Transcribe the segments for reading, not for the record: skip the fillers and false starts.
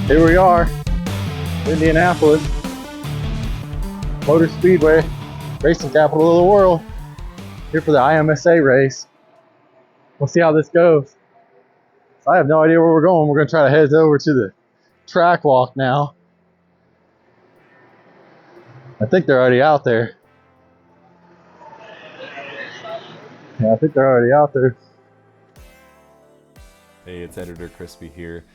Here we are, Indianapolis Motor Speedway, racing capital of the world. Here for the IMSA race. We'll see how this goes. So I have no idea where we're going. We're going to try to head over to the track walk now. I think they're already out there. Yeah, I think they're already out there. Hey, it's Editor Crispy here.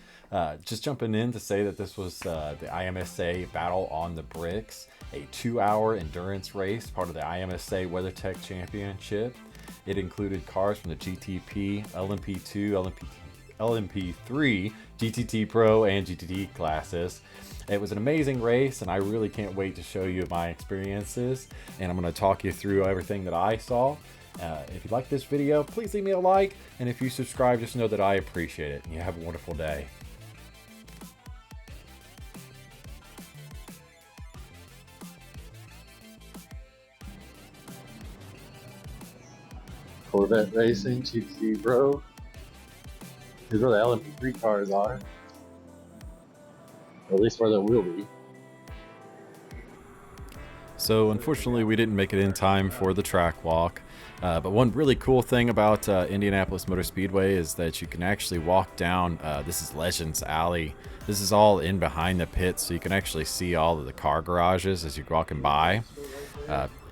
Just jumping in to say that this was the IMSA Battle on the Bricks, a 2-hour endurance race, part of the IMSA WeatherTech Championship. It included cars from the GTP, LMP2, LMP3, GTT Pro, and GTT classes. It was an amazing race, and I really can't wait to show you my experiences, and I'm going to talk you through everything that I saw. If you like this video, please leave me a like, and if you subscribe, just know that I appreciate it, and you have a wonderful day. Corvette Racing, GTT Pro. Here's where the LMP3 cars are. Or at least where they will be. So unfortunately we didn't make it in time for the track walk, but one really cool thing about Indianapolis Motor Speedway is that you can actually walk down, this is Legends Alley. This is all in behind the pits, so you can actually see all of the car garages as you're walking by.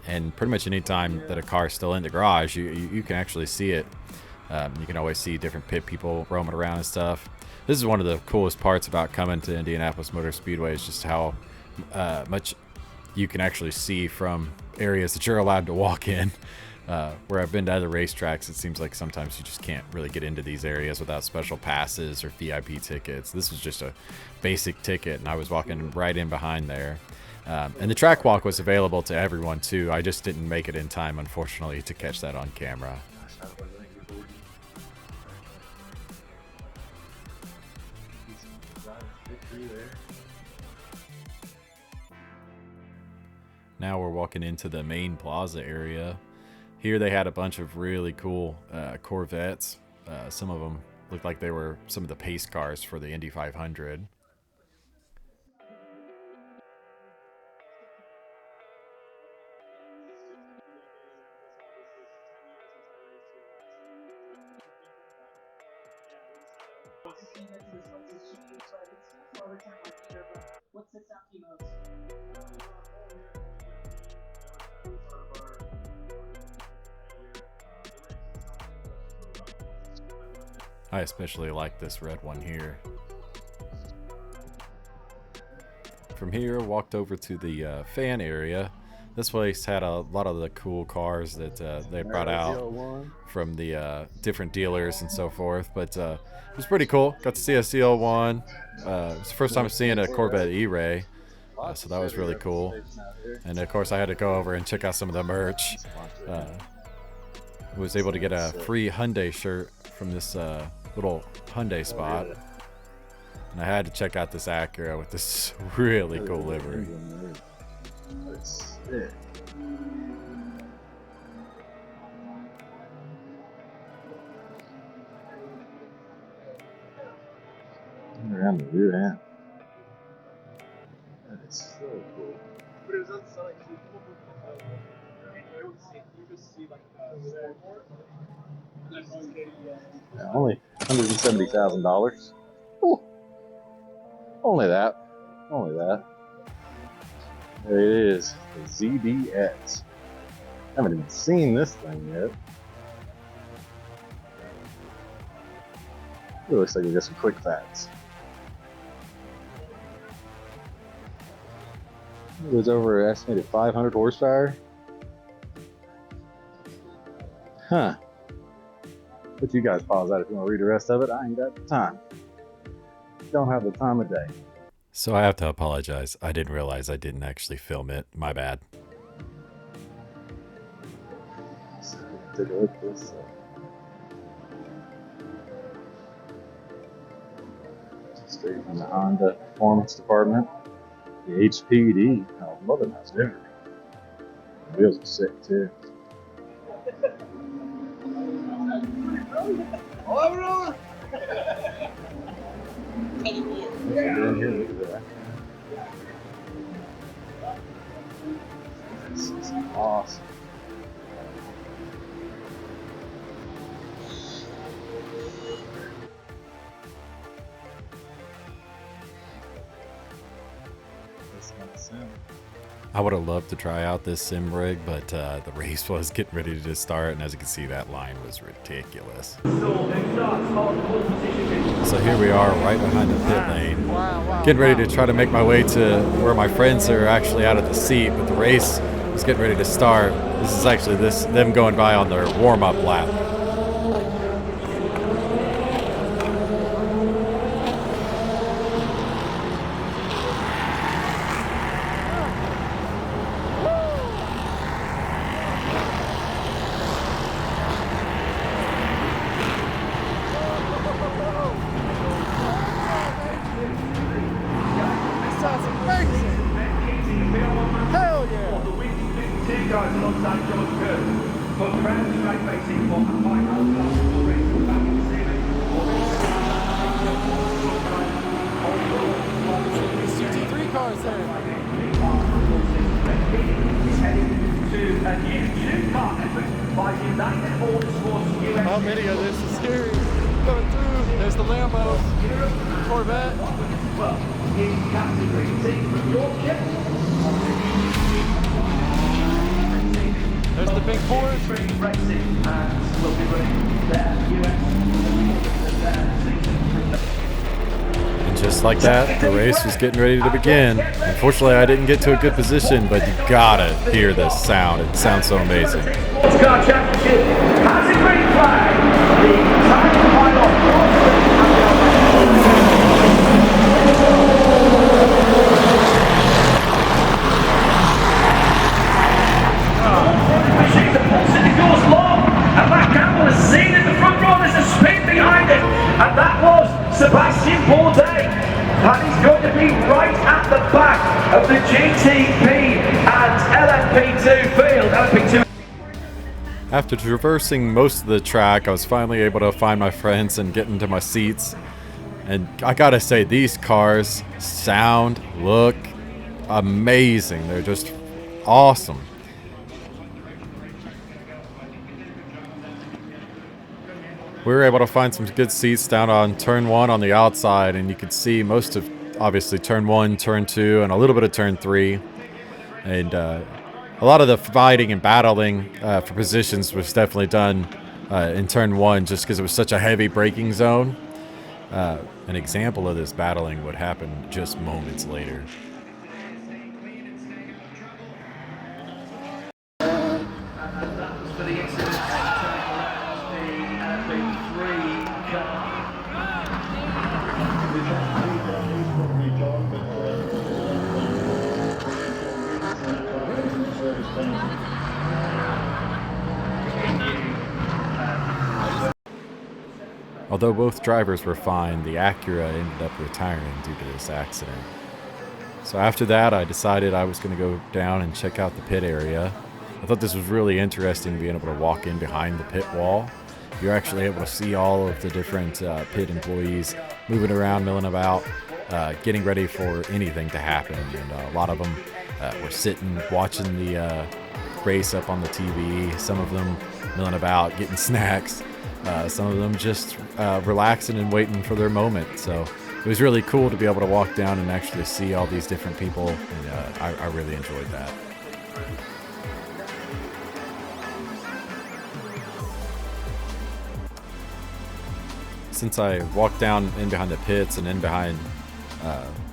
And pretty much any time that a car is still in the garage, you can actually see it. You can always see different pit people roaming around and stuff. This is one of the coolest parts about coming to Indianapolis Motor Speedway, is just how much you can actually see from areas that you're allowed to walk in. Where I've been to other racetracks, it seems like sometimes you just can't really get into these areas without special passes or VIP tickets. This was just a basic ticket, and I was walking right in behind there. And the track walk was available to everyone too. I just didn't make it in time, unfortunately, to catch that on camera. Now we're walking into the main plaza area. Here they had a bunch of really cool Corvettes. Some of them looked like they were some of the pace cars for the Indy 500. I especially like this red one here. From here, walked over to the fan area. This place had a lot of the cool cars that they brought out from the different dealers and so forth. But it was pretty cool. Got to see a CL1. It was the first time seeing a Corvette E-Ray. So that was really cool. And of course, I had to go over and check out some of the merch. Was able to get a free Hyundai shirt from this little Hyundai spot. And I had to check out this Acura with this really cool livery. That's it. Around the rear end. That is so cool. But it was on site. Yeah, only $170,000. Only that. Only that. There it is, the ZDX. Haven't even seen this thing yet. It looks like we got some quick facts. It was over an estimated 500 horsepower. Huh. But you guys pause that if you want to read the rest of it. I ain't got the time. Don't have the time of day. So I have to apologize. I didn't realize I didn't actually film it. My bad. So take a look at this. Straight from the Honda Performance Department. The HPD. Oh, mother knows different. The wheels are sick too. Get in here, look at that. This is awesome. I would have loved to try out this sim rig, but the race was getting ready to start, and as you can see, that line was ridiculous. So here we are, right behind the pit lane, getting ready to try to make my way to where my friends are actually out of the seat, but the race is getting ready to start. This is actually them going by on their warm-up lap. How many of this is here coming through? There's the Lambo, Corvette. There's the big Porsche. And just like that, the race was getting ready to begin. Unfortunately, I didn't get to a good position, but you gotta hear this sound. It sounds so amazing. Car Championship has a green flag. The time pile-off. The pulse and it goes long, and Matt Campbell has seen it. The front row, there's a spin behind it, and that was Sebastian Bourdais, and he's going to be right at the back of the GTP and LMP2 field. LMP2. After traversing most of the track, I was finally able to find my friends and get into my seats. And I gotta say, these cars sound, look amazing. They're just awesome. We were able to find some good seats down on turn 1 on the outside, and you could see most of, obviously, turn 1, turn 2, and a little bit of turn 3. And a lot of the fighting and battling for positions was definitely done in turn 1 just because it was such a heavy braking zone. An example of this battling would happen just moments later. Although both drivers were fine, the Acura ended up retiring due to this accident. So after that, I decided I was going to go down and check out the pit area. I thought this was really interesting, being able to walk in behind the pit wall. You're actually able to see all of the different pit employees moving around, milling about, getting ready for anything to happen. And a lot of them were sitting, watching the race up on the TV. Some of them milling about, getting snacks. Some of them just relaxing and waiting for their moment. So it was really cool to be able to walk down and actually see all these different people, and I really enjoyed that. Since I walked down in behind the pits and in behind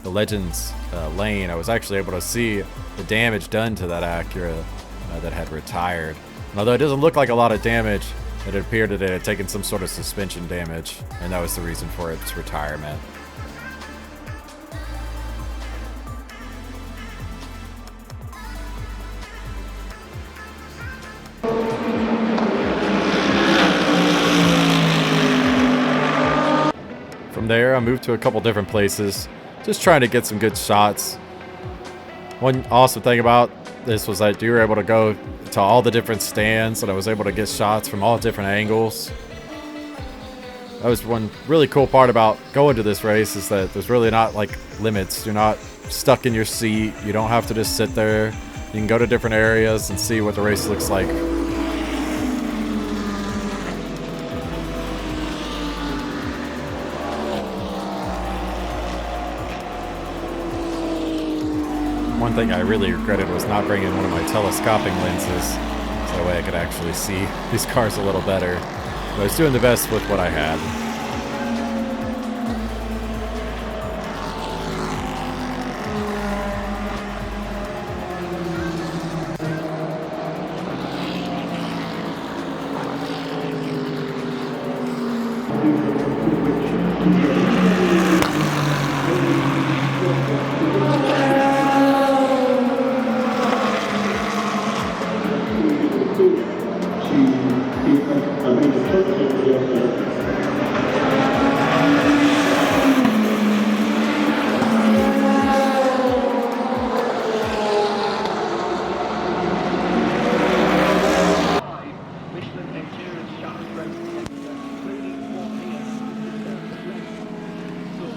the Legends lane, I was actually able to see the damage done to that Acura that had retired. And although it doesn't look like a lot of damage, it appeared that it had taken some sort of suspension damage, and that was the reason for its retirement. From there, I moved to a couple different places, just trying to get some good shots. One awesome thing about this was that you were able to go to all the different stands, and I was able to get shots from all different angles. That was one really cool part about going to this race, is that there's really not like limits. You're not stuck in your seat. You don't have to just sit there. You can go to different areas and see what the race looks like. One thing I really regretted was not bringing one of my telescoping lenses, so that way I could actually see these cars a little better. But I was doing the best with what I had.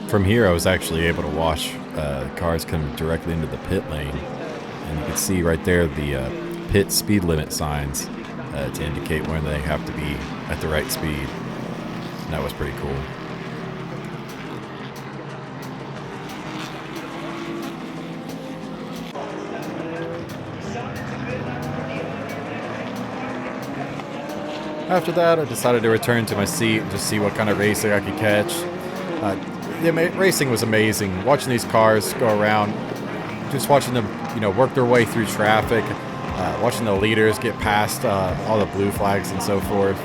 From here, I was actually able to watch cars come directly into the pit lane, and you can see right there the pit speed limit signs to indicate when they have to be at the right speed. And that was pretty cool. After that, I decided to return to my seat to see what kind of racing I could catch. Racing was amazing. Watching these cars go around, just watching them, work their way through traffic, watching the leaders get past all the blue flags and so forth.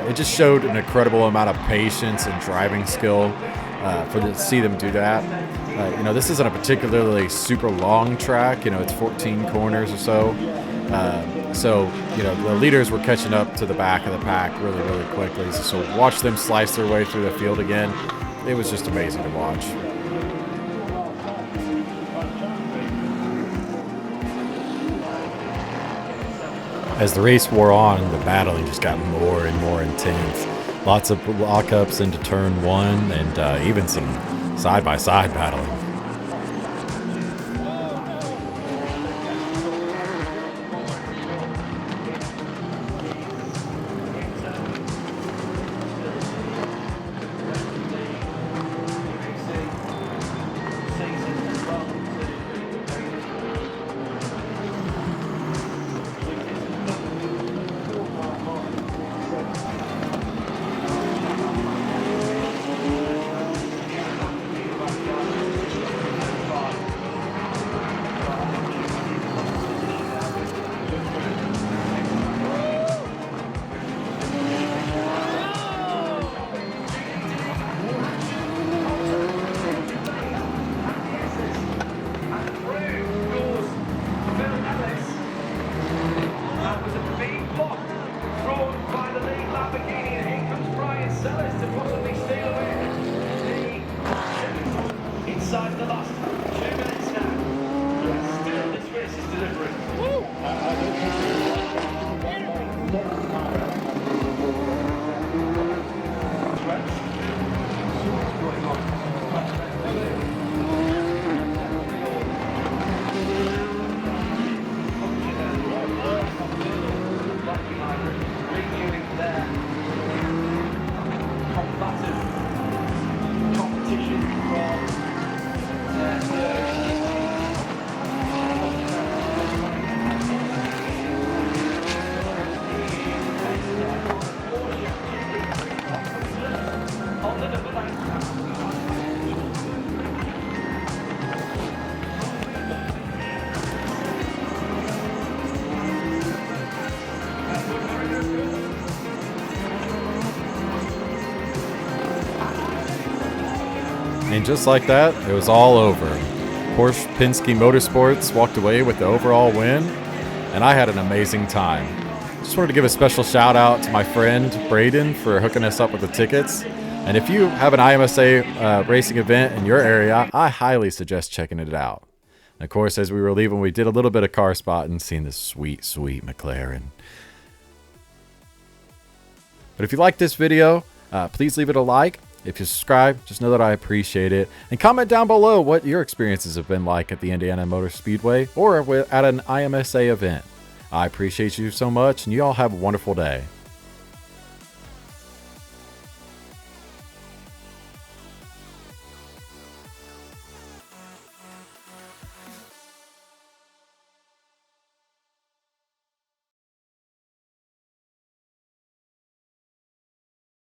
It just showed an incredible amount of patience and driving skill to see them do that. This isn't a particularly super long track. It's 14 corners or so. The leaders were catching up to the back of the pack really, really quickly. So watch them slice their way through the field again. It was just amazing to watch. As the race wore on, the battling just got more and more intense. Lots of lockups into turn one, and even some side-by-side battling. Inside the last 2 minutes now. Still, this race is delivering. And just like that, it was all over. Porsche Penske Motorsports walked away with the overall win, and I had an amazing time. Just wanted to give a special shout out to my friend Braden for hooking us up with the tickets. And if you have an IMSA racing event in your area, I highly suggest checking it out. And of course, as we were leaving, we did a little bit of car spotting, seeing this sweet, sweet McLaren. But if you like this video, Please leave it a like. If you subscribe, just know that I appreciate it. And comment down below what your experiences have been like at the Indiana Motor Speedway or at an IMSA event. I appreciate you so much, and you all have a wonderful day.